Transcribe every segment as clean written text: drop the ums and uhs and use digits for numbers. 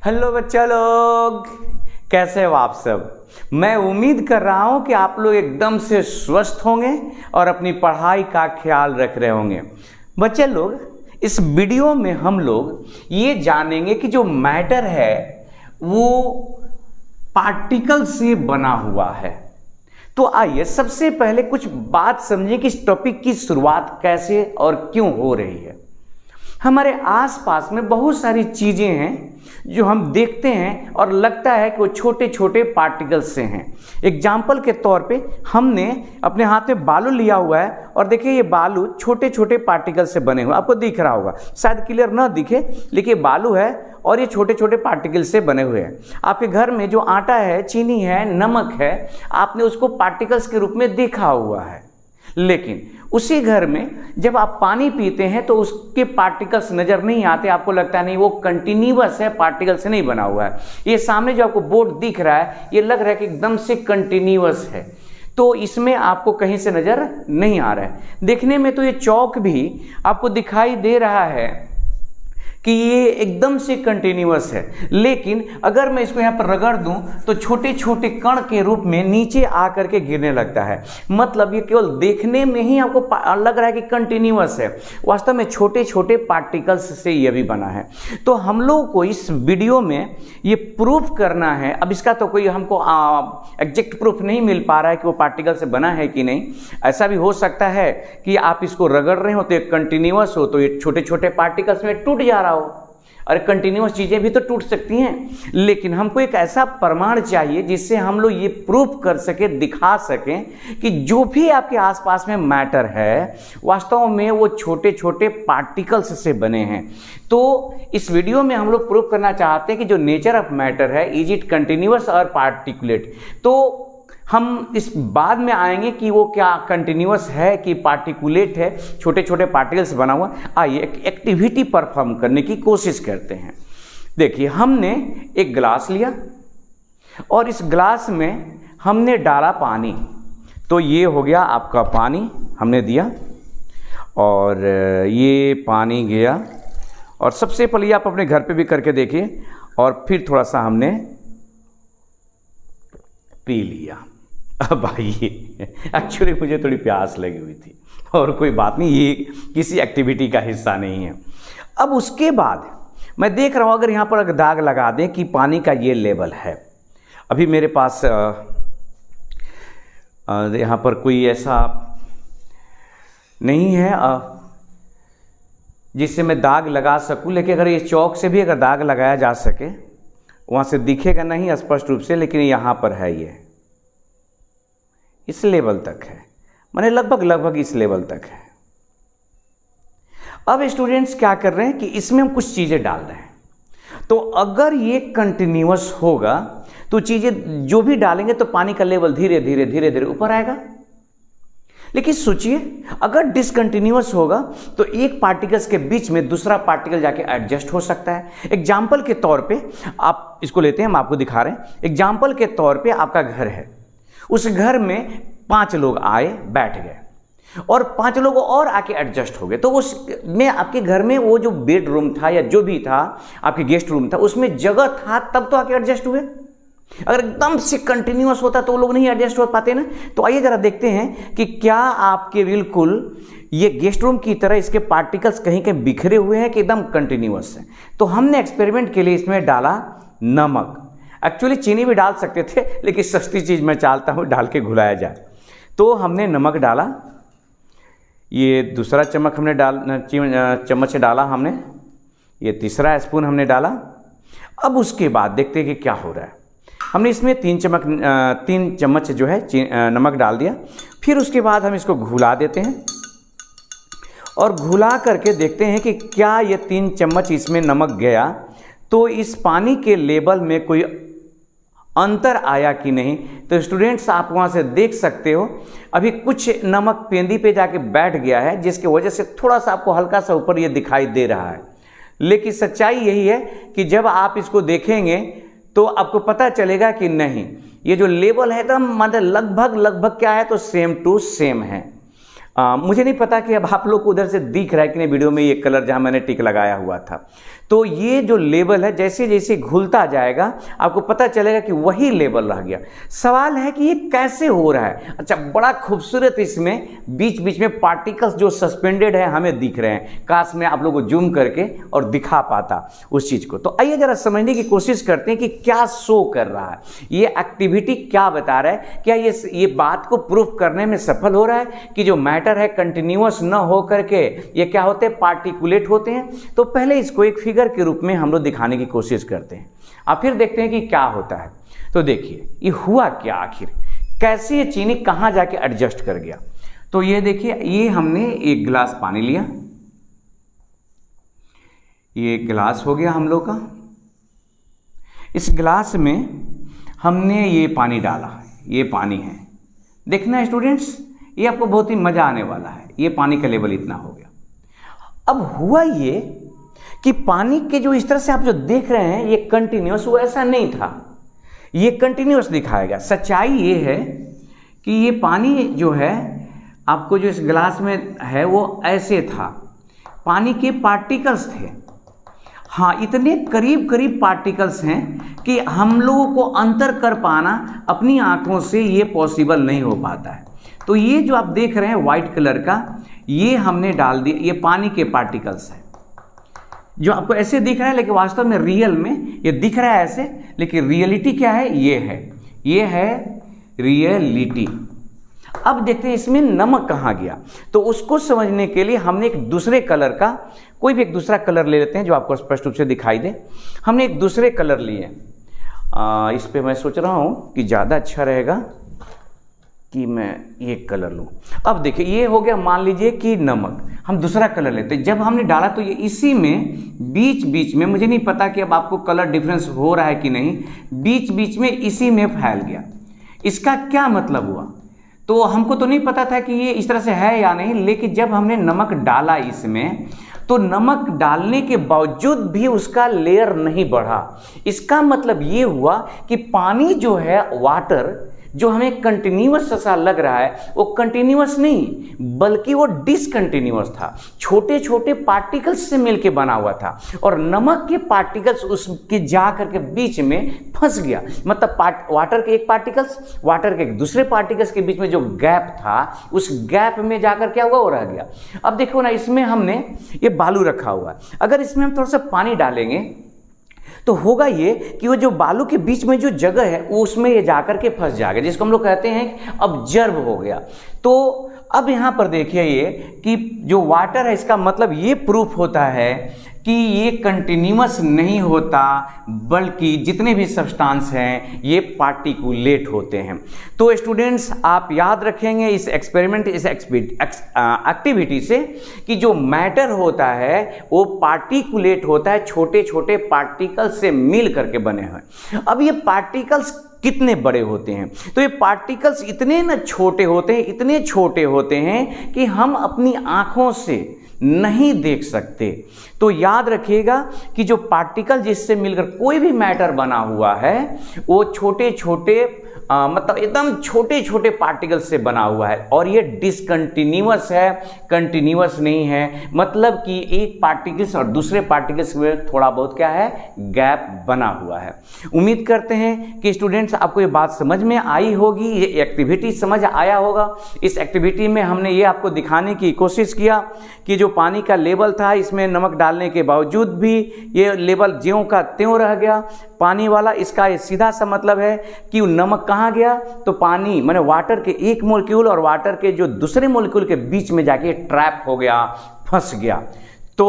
Hello बच्चा लोग, कैसे हो आप सब। मैं उम्मीद कर रहा हूं कि आप लोग एकदम से स्वस्थ होंगे और अपनी पढ़ाई का ख्याल रख रहे होंगे। बच्चे लोग, इस वीडियो में हम लोग ये जानेंगे कि जो मैटर है वो पार्टिकल से बना हुआ है। तो आइए सबसे पहले कुछ बात समझें कि इस टॉपिक की शुरुआत कैसे और क्यों हो रही है। हमारे आसपास में बहुत सारी चीजें हैं जो हम देखते हैं और लगता है कि वो छोटे छोटे पार्टिकल्स से हैं। एग्जाम्पल के तौर पे हमने अपने हाथ में बालू लिया हुआ है और देखिए ये बालू छोटे छोटे पार्टिकल से बने हुए, आपको दिख रहा होगा, शायद क्लियर ना दिखे लेकिन बालू है और ये छोटे छोटे पार्टिकल से बने हुए हैं। आपके घर में जो आटा है, चीनी है, नमक है, आपने उसको पार्टिकल्स के रूप में देखा हुआ है। लेकिन उसी घर में जब आप पानी पीते हैं तो उसके पार्टिकल्स नजर नहीं आते, आपको लगता है नहीं वो कंटिन्यूअस है, पार्टिकल से नहीं बना हुआ है। ये सामने जो आपको बोर्ड दिख रहा है ये लग रहा है कि एकदम से कंटिन्यूअस है, तो इसमें आपको कहीं से नजर नहीं आ रहा है। देखने में तो ये चौक भी आपको दिखाई दे रहा है कि ये एकदम से कंटिन्यूअस है, लेकिन अगर मैं इसको यहाँ पर रगड़ दूं तो छोटे छोटे कण के रूप में नीचे आकर के गिरने लगता है। मतलब ये केवल देखने में ही आपको लग रहा है कि कंटिन्यूअस है, वास्तव में छोटे छोटे पार्टिकल्स से ये भी बना है। तो हम लोग को इस वीडियो में ये प्रूफ करना है। अब इसका तो कोई हमको एग्जैक्ट प्रूफ नहीं मिल पा रहा है कि वो पार्टिकल से बना है कि नहीं। ऐसा भी हो सकता है कि आप इसको रगड़ रहे हो तो ये कंटिन्यूअस हो, तो ये छोटे छोटे पार्टिकल्स में टूट जा रहा हो। और कंटिन्यूअस चीजें भी तो टूट सकती हैं, लेकिन हमको एक ऐसा प्रमाण चाहिए जिससे हम लोग ये प्रूफ कर सके, दिखा सकें कि जो भी आपके आसपास में मैटर है वास्तव में वो छोटे छोटे पार्टिकल्स से बने हैं। तो इस वीडियो में हम लोग प्रूफ करना चाहते हैं कि जो नेचर ऑफ मैटर है, इज इट कंटिन्यूअस और पार्टिकुलेट। तो हम इस बाद में आएंगे कि वो क्या कंटिन्यूअस है कि पार्टिकुलेट है, छोटे छोटे पार्टिकल्स से बना हुआ। आइए एक एक्टिविटी परफॉर्म करने की कोशिश करते हैं। देखिए, हमने एक ग्लास लिया और इस ग्लास में हमने डाला पानी, तो ये हो गया आपका पानी हमने दिया और ये पानी गया। और सबसे पहले आप अपने घर पे भी करके देखिए और फिर थोड़ा सा हमने पी लिया। अब आइए, एक्चुअली मुझे थोड़ी प्यास लगी हुई थी और कोई बात नहीं, ये किसी एक्टिविटी का हिस्सा नहीं है। अब उसके बाद मैं देख रहा हूँ अगर यहाँ पर अगर दाग लगा दें कि पानी का ये लेवल है। अभी मेरे पास यहाँ पर कोई ऐसा नहीं है जिससे मैं दाग लगा सकूँ, लेकिन अगर ये चौक से भी अगर दाग लगाया जा सके, वहाँ से दिखेगा नहीं स्पष्ट रूप से, लेकिन यहाँ पर है, ये इस लेवल तक है, माने लगभग इस लेवल तक है। अब स्टूडेंट्स क्या कर रहे हैं कि इसमें हम कुछ चीजें डाल रहे हैं। तो अगर ये कंटिन्यूअस होगा तो चीजें जो भी डालेंगे तो पानी का लेवल धीरे धीरे ऊपर आएगा। लेकिन सोचिए अगर डिसकंटिन्यूअस होगा तो एक पार्टिकल्स के बीच में दूसरा पार्टिकल जाके एडजस्ट हो सकता है। एग्जाम्पल के तौर पे आप इसको लेते हैं, हम आपको दिखा रहे हैं। एग्जाम्पल के तौर पे आपका घर है, उस घर में 5 लोग आए, बैठ गए और 5 लोग और आके एडजस्ट हो गए। तो उसमें आपके घर में वो जो बेडरूम था या जो भी था आपके गेस्ट रूम था, उसमें जगह था तब तो आके एडजस्ट हुए। अगर एकदम से कंटिन्यूअस होता तो वो लोग नहीं एडजस्ट हो पाते ना। तो आइए जरा देखते हैं कि क्या आपके बिल्कुल ये गेस्ट रूम की तरह इसके पार्टिकल्स कहीं कहीं बिखरे हुए हैं कि एकदम कंटिन्यूअस है। तो हमने एक्सपेरिमेंट के लिए इसमें डाला नमक। एक्चुअली चीनी भी डाल सकते थे, लेकिन सस्ती चीज़ मैं चाहता हूँ डाल के घुलाया जाए। तो हमने नमक डाला, ये दूसरा चम्मच हमने चम्मच डाला हमने, ये तीसरा स्पून हमने डाला। अब उसके बाद देखते हैं कि क्या हो रहा है। हमने इसमें 3 चम्मच जो है नमक डाल दिया। फिर उसके बाद हम इसको घुला देते हैं और घुला करके देखते हैं कि क्या ये 3 चम्मच इसमें नमक गया तो इस पानी के लेवल में कोई अंतर आया कि नहीं। तो स्टूडेंट्स आप वहाँ से देख सकते हो अभी कुछ नमक पेंदी पे जाके बैठ गया है, जिसकी वजह से थोड़ा सा आपको हल्का सा ऊपर ये दिखाई दे रहा है। लेकिन सच्चाई यही है कि जब आप इसको देखेंगे तो आपको पता चलेगा कि नहीं, ये जो लेवल है एकदम मतलब लगभग क्या है तो सेम टू सेम है। मुझे नहीं पता कि अब आप लोग को उधर से दिख रहा है कि नहीं वीडियो में ये कलर जहाँ मैंने टिक लगाया हुआ था। तो ये जो लेवल है जैसे जैसे घुलता जाएगा आपको पता चलेगा कि वही लेवल रह गया। सवाल है कि ये कैसे हो रहा है। अच्छा, बड़ा खूबसूरत इसमें बीच बीच में पार्टिकल्स जो सस्पेंडेड है हमें दिख रहे हैं। काश मैं आप लोगों को जूम करके और दिखा पाता उस चीज़ को। तो आइए जरा समझने की कोशिश करते हैं कि क्या शो कर रहा है, ये एक्टिविटी क्या बता रहा है। क्या ये बात को प्रूफ करने में सफल हो रहा है कि जो मैटर है कंटिन्यूअस न हो करके ये क्या होते हैं, पार्टिकुलेट होते हैं। तो पहले इसको एक फिगर के रूप में हम लोग दिखाने की कोशिश करते हैं, अब फिर देखते हैं कि क्या होता है। तो देखिए ये हुआ क्या आखिर, कैसे ये चीनी कहाँ जाके एडजस्ट कर गया। तो ये देखिए, ये हमने एक गिलास पानी लिया, ये गिलास हो गया हम लोग का। इस गिलास में हमने ये पानी डाला, ये पानी है। देखना है स्टूडेंट्स, ये आपको बहुत ही मजा आने वाला है। ये पानी का लेवल इतना हो गया। अब हुआ ये कि पानी के जो इस तरह से आप जो देख रहे हैं ये कंटिन्यूअस, वो ऐसा नहीं था, ये कंटिन्यूअस दिखाएगा। सच्चाई ये है कि ये पानी जो है आपको जो इस गिलास में है वो ऐसे था, पानी के पार्टिकल्स थे। हाँ, इतने करीब करीब पार्टिकल्स हैं कि हम लोगों को अंतर कर पाना अपनी आंखों से ये पॉसिबल नहीं हो पाता है। तो ये जो आप देख रहे हैं वाइट कलर का, ये हमने डाल दिया, ये पानी के पार्टिकल्स हैं जो आपको ऐसे दिख रहा है, लेकिन वास्तव में रियल में ये दिख रहा है ऐसे, लेकिन रियलिटी क्या है, ये है रियलिटी। अब देखते हैं इसमें नमक कहाँ गया। तो उसको समझने के लिए हमने एक दूसरे कलर का, कोई भी एक दूसरा कलर ले लेते हैं जो आपको स्पष्ट रूप से दिखाई दे। हमने एक दूसरे कलर लिए, इस पे मैं सोच रहा हूँ कि ज़्यादा अच्छा रहेगा कि मैं ये कलर लूँ। अब देखिए ये हो गया, मान लीजिए कि नमक। हम दूसरा कलर लेते हैं, जब हमने डाला तो ये इसी में बीच बीच में, मुझे नहीं पता कि अब आपको कलर डिफरेंस हो रहा है कि नहीं, बीच बीच में इसी में फैल गया। इसका क्या मतलब हुआ, तो हमको तो नहीं पता था कि ये इस तरह से है या नहीं, लेकिन जब हमने नमक डाला इसमें तो नमक डालने के बावजूद भी उसका लेयर नहीं बढ़ा। इसका मतलब ये हुआ कि पानी जो है, वाटर जो हमें कंटिन्यूअस सा लग रहा है, वो कंटिन्यूअस नहीं बल्कि वो डिसकंटिन्यूअस था, छोटे छोटे पार्टिकल्स से मिलके बना हुआ था। और नमक के पार्टिकल्स उसके जा करके बीच में फंस गया। मतलब वाटर के एक पार्टिकल्स, वाटर के एक दूसरे पार्टिकल्स के बीच में जो गैप था, उस गैप में जाकर क्या हुआ, वो रह गया। अब देखो ना, इसमें हमने ये बालू रखा हुआ है, अगर इसमें हम थोड़ा सा पानी डालेंगे तो होगा ये कि वो जो बालू के बीच में जो जगह है वो उसमें ये जाकर के फंस जाएगा, जिसको हम लोग कहते हैं ऑब्जर्व हो गया। तो अब यहाँ पर देखिए ये कि जो वाटर है, इसका मतलब ये प्रूफ होता है कि ये कंटिन्यूअस नहीं होता, बल्कि जितने भी सब्सटेंस हैं ये पार्टिकुलेट होते हैं। तो स्टूडेंट्स आप याद रखेंगे इस एक्सपेरिमेंट, इस एक्टिविटी से कि जो मैटर होता है वो पार्टिकुलेट होता है, छोटे छोटे पार्टिकल्स से मिल करके बने हैं। अब ये पार्टिकल्स कितने बड़े होते हैं, तो ये पार्टिकल्स इतने न छोटे होते हैं, इतने छोटे होते हैं कि हम अपनी आंखों से नहीं देख सकते। तो याद रखिएगा कि जो पार्टिकल जिससे मिलकर कोई भी मैटर बना हुआ है वो छोटे छोटे मतलब एकदम छोटे छोटे पार्टिकल से बना हुआ है, और ये डिसकंटिन्यूअस है, कंटिन्यूअस नहीं है। मतलब कि एक पार्टिकल्स और दूसरे पार्टिकल्स में थोड़ा बहुत क्या है, गैप बना हुआ है। उम्मीद करते हैं कि स्टूडेंट्स आपको ये बात समझ में आई होगी, ये एक्टिविटी समझ आया होगा। इस एक्टिविटी में हमने ये आपको दिखाने की कोशिश किया कि जो पानी का लेवल था, इसमें नमक डालने के बावजूद भी ये लेवल ज्यों का त्यों रह गया पानी वाला। इसका ये सीधा सा मतलब है कि नमक कहाँ गया, तो पानी माने वाटर के एक मोलिक्यूल और वाटर के जो दूसरे मोलिक्यूल के बीच में जाके ट्रैप हो गया, फंस गया। तो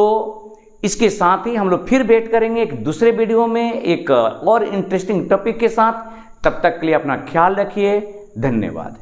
इसके साथ ही हम लोग फिर वेट करेंगे एक दूसरे वीडियो में एक और इंटरेस्टिंग टॉपिक के साथ। तब तक के लिए अपना ख्याल रखिए, धन्यवाद।